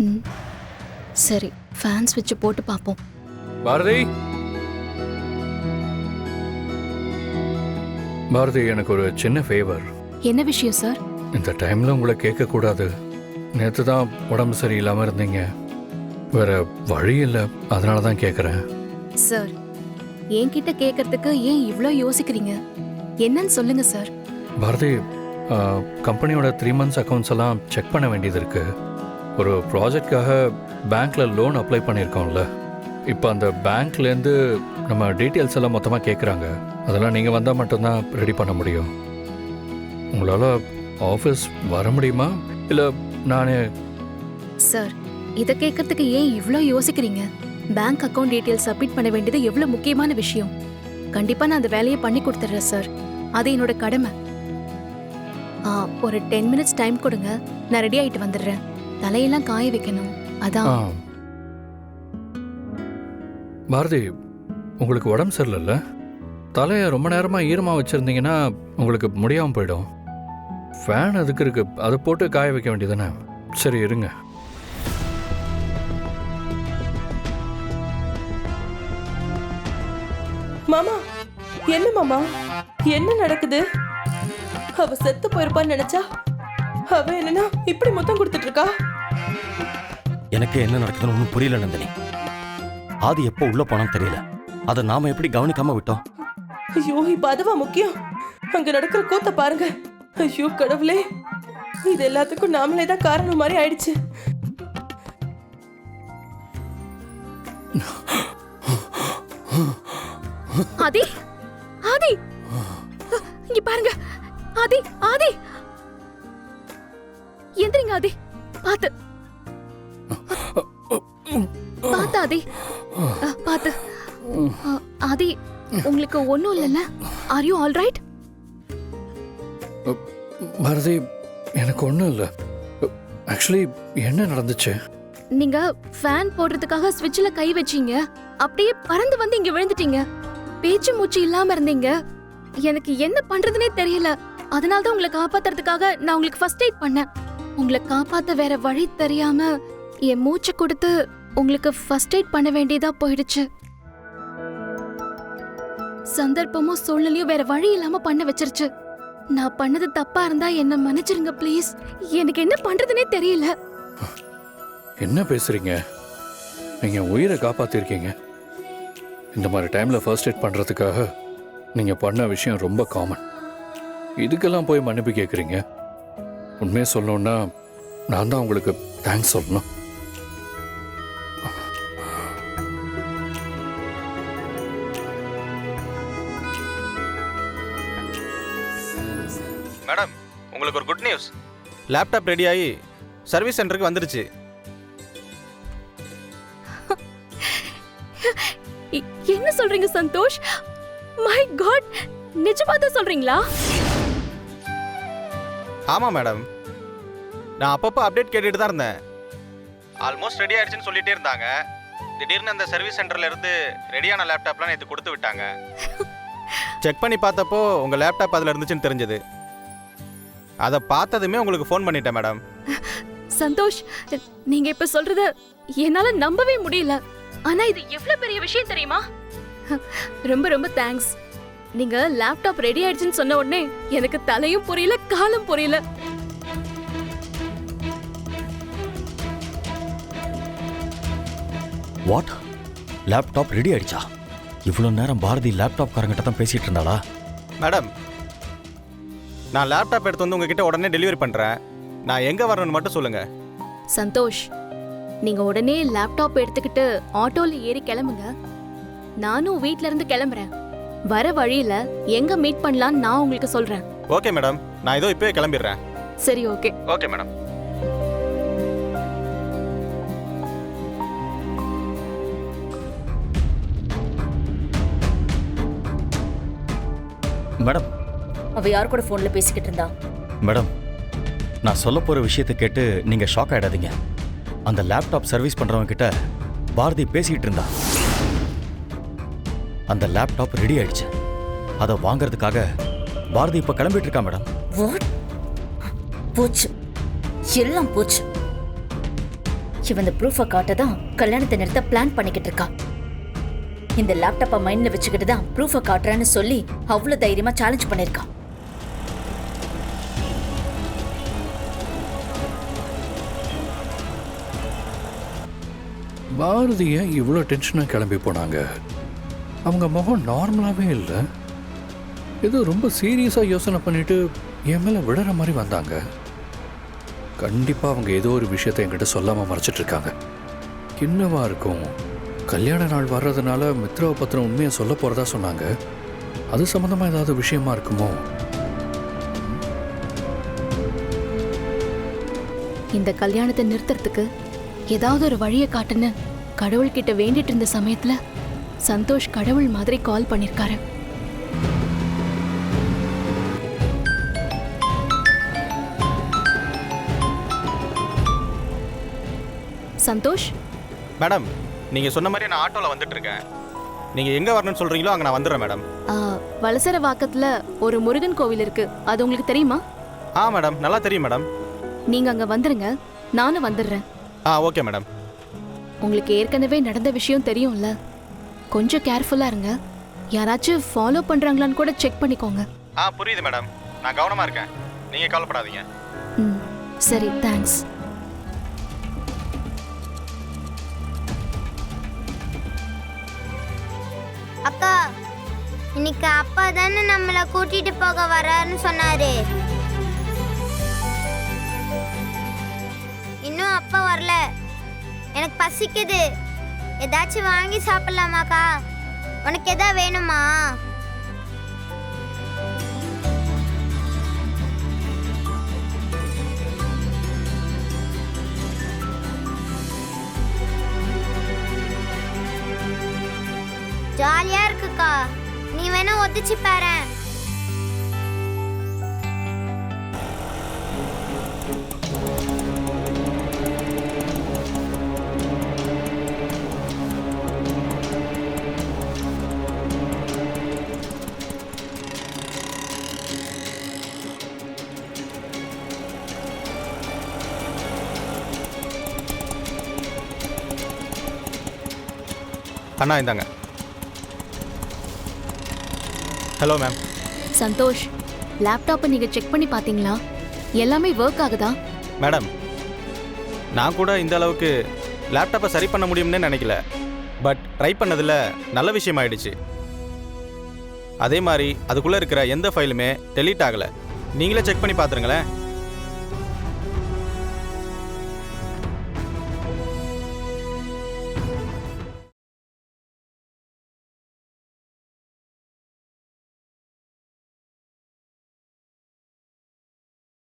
ம் சரி, ஃபேன் ஸ்விட்ச் போட்டு பார்ப்போம். பாரதி, பாரதி, எனக்கு ஒரு சின்ன ஃபேவர். என்ன விஷயம் சார்? இந்த டைம்ல உங்களை கேட்கக்கூடாது. நேற்று தான் உடம்பு சரியில்லாமல் இருந்தீங்க. வேற வழி இல்லை, அதனால தான் கேட்குறேன். சார், என்கிட்ட கேட்கறதுக்கு ஏன் இவ்ளோ யோசிக்கிறீங்க? என்னன்னு சொல்லுங்க சார். பாரதி, கம்பெனியோட 3 months அக்கௌண்ட்ஸ் எல்லாம் செக் பண்ண வேண்டியது இருக்கு. ஒரு ப்ராஜெக்ட்காக பேங்க்ல லோன் அப்ளை பண்ணியிருக்கோம்ல. இப்போ அந்த பேங்க்லேருந்து நம்ம டீட்டெயில்ஸ் எல்லாம் மொத்தமாக கேட்குறாங்க. அதெல்லாம் நீங்கள் வந்தால் மட்டும்தான் ரெடி பண்ண முடியும். உங்களால் ஆஃபீஸ் வர முடியுமா, இல்லை நானே? சார், இதை கேட்கறதுக்கு ஏன் இவ்ளோ யோசிக்கிறீங்க? பேங்க் அக்கவுண்ட் டீட்டெயில்ஸ் சப்மிட் பண்ண வேண்டியது எவ்வளோ முக்கியமான விஷயம். கண்டிப்பா நான் அந்த வேலையை பண்ணி கொடுத்துட்றேன் சார். அது என்னோட கடமை. ஒரு 10 minutes டைம் கொடுங்க, நான் ரெடி ஆயிட்டு வந்துடுறேன். தலையெல்லாம் காய வைக்கணும், அதான். பாரதி, உங்களுக்கு உடம்பு சரியில்லைல்ல? தலையை ரொம்ப நேரமாக ஈரமாக வச்சுருந்தீங்கன்னா உங்களுக்கு முடியாமல் போயிடும். ஃபேன் அதுக்கு இருக்கு, அதை போட்டு காய வைக்க வேண்டியதானே? சரி, இருங்க. மாமா, என்ன மாமா, என்ன நடக்குது? அவ செத்து போயிருப்பான்னு நினைச்சா அவ என்னன்னா இப்படி மொத்தம் கொடுத்துட்டு இருக்கா? எனக்கு என்ன நடக்குதுன்னு ஒன்றும் புரியல நந்தினி. ஆதி எப்போ உள்ள போனான்னு தெரியல. அதை நாம எப்படி கவனிக்காம விட்டோம்? ஐயோ, இப்ப அதுவா முக்கியம்? அங்க நடக்கிற கூத்த பாருங்க. ஐயோ கடவுளே, இது எல்லாத்துக்கும் நாமளே தான் காரணம் மாதிரி ஆயிடுச்சு. ஆதி, ஆதி, இங்க பாருங்க. ஆதி, ஆதி, எந்திரிங்க ஆதி. பாத்து பாத்து ஆதி, பாத்து. ஆதி, உங்களுக்கு ஒண்ணும் இல்லைல்ல? Are you all right? Bharathi, எனக்கு ஒன்றும் இல்லை. ஆக்சுவலி என்ன நடந்துச்சு? நீங்க ஃபேன் போடுறதுக்காக ஸ்விட்ச்ல கை வச்சீங்க. அப்படியே பறந்து வந்து இங்க விழுந்துட்டீங்க. பேச்சு மூச்சு இல்லாம இருந்தீங்க. எனக்கு என்ன பண்றதுனே தெரியல. அதனால தான் உங்களை காப்பாத்துறதுக்காக நான் உங்களுக்கு ஃபர்ஸ்ட் எய்ட் பண்ணேன். உங்களை காப்பாத்த வேற வழி தெரியாம என் மூச்சு கொடுத்து உங்களுக்கு ஃபர்ஸ்ட் எய்ட் பண்ண வேண்டியதா போயிடுச்சு. சந்தர்ப்பமும் சூழ்நிலையும் வேற வழி இல்லாம பண்ண வச்சிருச்சு. நான் பண்ணது தப்பா இருந்தா என்ன மன்னிச்சிருங்க ப்ளீஸ். எனக்கு என்ன பண்றதுனே தெரியல. என்ன பேசுறீங்க? நீங்க உயிரை காப்பாத்திருக்கீங்க. இந்த மாதிரி டைம்ல ஃபர்ஸ்ட் எய்ட் பண்றதுக்காக நீங்க பண்ண விஷயம் ரொம்ப காமன். இதுக்கெல்லாம் போய் மன்னிப்பு கேட்குறீங்க. உண்மையை சொல்லணும்னா நான் தான் உங்களுக்கு தேங்க்ஸ் சொல்லணும். மேடம், உங்களுக்கு ஒரு குட் நியூஸ். லேப்டாப் ரெடி ஆகி சர்வீஸ் சென்டருக்கு வந்துருச்சு. என்ன சொல்றீங்க சந்தோஷ்? மை காட், நிஜமா தான் சொல்றீங்களா? ஆமாம் மேடம், நான் அப்பப்போ அப்டேட் கேட்டுட்டு தான் இருந்தேன். ஆல்மோஸ்ட் ரெடி ஆயிடுச்சுன்னு சொல்லிட்டே இருந்தாங்க. திடீர்னு அந்த சர்வீஸ் சென்டர்ல இருந்து ரெடியான லேப்டாப்லாம் நேற்று கொடுத்து விட்டாங்க. செக் பண்ணி பார்த்தப்போ உங்கள் லேப்டாப் அதில் இருந்துச்சுன்னு தெரிஞ்சது. அதை பார்த்ததுமே உங்களுக்கு ஃபோன் பண்ணிட்டேன் மேடம். சந்தோஷ், நீங்க இப்ப சொல்றத என்னால நம்பவே முடியல. ஆனா இது எவ்வளவு பெரிய விஷயம் தெரியுமா? ரொம்ப ரொம்ப தேங்க்ஸ். நீங்க லேப்டாப் ரெடி ஆயிடுச்சுன்னு சொன்ன உடனே எனக்கு தலையும் புரியல, காலும் புரியல. வாட்? லேப்டாப் ரெடி ஆயிடுச்சா? இவ்வளோ நேரம் பாரதி லேப்டாப் காரங்கிட்ட தான் பேசிட்டு இருந்தாளா? மேடம், நான் லேப்டாப் எடுத்து வந்து உங்ககிட்ட உடனே டெலிவரி பண்ணுறேன். நான் எங்கே வரணும்னு மட்டும் சொல்லுங்கள். சந்தோஷ், நீங்க உடனே லேப்டாப் எடுத்துக்கிட்டு ஆட்டோல ஏறி கிளம்புங்க. நானும் வீட்ல இருந்து கிளம்புறேன். வர வழியில எங்க மீட் பண்ணலாம்னு நான் உங்களுக்கு சொல்றேன். ஓகே மேடம், நான் இதோ இப்போயே கிளம்பிடுறேன். சரி, ஓகே. Okay madam. மேடம், அவ யார் கூட போன்ல பேசிக்கிட்டு இருந்தா? மேடம், நான் சொல்ல போற விஷயத்தை கேட்டு நீங்க ஷாக் ஆயிடாதீங்க. அந்த லேப்டாப் சர்வீஸ் பண்றவங்க கிட்ட பாரதி பேசிட்டு இருந்தா. அந்த லேப்டாப் ரெடி ஆயிடுச்சு. அதை வாங்கறதுக்காக பாரதி இப்ப கிளம்பிட்டு இருக்கா மேடம். வாட்? போச்சு, எல்லாம் போச்சு. இவன் இந்த ப்ரூஃபை காட்ட தான் கல்யாணத்தை நிறுத்த பிளான் பண்ணிக்கிட்டு இருக்கா. இந்த லேப்டாப்பை மைண்ட்ல வச்சுக்கிட்டு தான் ப்ரூஃபை காட்டுறேன்னு சொல்லி அவ்வளவு தைரியமா சேலஞ்ச் பண்ணிருக்கா. பாரதி ஏன் இவ்வளோ டென்ஷனாக கிளம்பி போனாங்க? அவங்க முகம் நார்மலாகவே இல்லை. ஏதோ ரொம்ப சீரியஸாக யோசனை பண்ணிட்டு என் மேலே விடுற மாதிரி வந்தாங்க. கண்டிப்பாக அவங்க ஏதோ ஒரு விஷயத்தை என்கிட்ட சொல்லாமல் மறைச்சிட்டு இருக்காங்க. என்னவா இருக்கும்? கல்யாண நாள் வர்றதுனால மித்ராவை பத்திரம் உண்மையை சொல்ல போகிறதா சொன்னாங்க. அது சம்மந்தமாக ஏதாவது விஷயமா இருக்குமோ? இந்த கல்யாணத்தை நிறுத்துறதுக்கு ஏதாவது ஒரு வழியை காட்டுன்னு கடவுள்கிட்ட வேண்டிட்டு இருந்த சமயத்துல சந்தோஷ் கடவுள் மாதிரி கால் பண்ணிருக்காரு. சந்தோஷ், மேடம், நீங்கள் சொன்ன மாதிரி நான் ஆட்டோவில் வந்துட்டு இருக்கேன். நீங்கள் எங்கே வரணும்னு சொல்கிறீங்களோ அங்கே நான் வந்துடுறேன் மேடம். வலசர வாக்கத்துல ஒரு முருகன் கோவில் இருக்கு, அது உங்களுக்கு தெரியுமா? மேடம், நல்லா தெரியும் மேடம். நீங்க அங்க வந்துருங்க, நானும் வந்துடுறேன். Okay madam. உங்களுக்கு ஏற்கனவே நடந்த விஷயம் தெரியும்ல, கொஞ்சம் கேர்ஃபுல்லா இருங்க. யாராச்சும் ஃபாலோ பண்றாங்களான்னு கூட செக் பண்ணிக்கோங்க. புரியுது மேடம், நான் கவனமாக இருக்கேன், நீங்கள் கவலைப்படாதீங்க. ம், சரி, தேங்க்ஸ். அக்கா, இன்னைக்கு அப்பா தானே நம்மளை கூட்டிட்டு போக வராருன்னு சொன்னாரு. இன்னும் அப்பா வரல. எனக்கு பசிக்குது, ஏதாச்சும் வாங்கி சாப்பிடலாமாக்கா? உனக்கு எதா வேணுமா? ஜாலியா இருக்குக்கா, நீ வேணா ஒத்திச்சு பாரு. அண்ணா இந்தாங்க. Hello ma'am. சந்தோஷ், லேப்டாப்பை நீங்க செக் பண்ணி பாத்தீங்களா? எல்லாமே ஒர்க் ஆகுதா? மேடம், நான் கூட இந்த அளவுக்கு லேப்டாப்பை சரி பண்ண முடியும்னு நினைக்கல. பட் ட்ரை பண்ணதில் நல்ல விஷயம் ஆயிடுச்சு. அதே மாதிரி அதுக்குள்ளே இருக்கிற எந்த ஃபைலுமே டெலீட் ஆகலை. நீங்களே செக் பண்ணி பார்த்துருங்களேன்.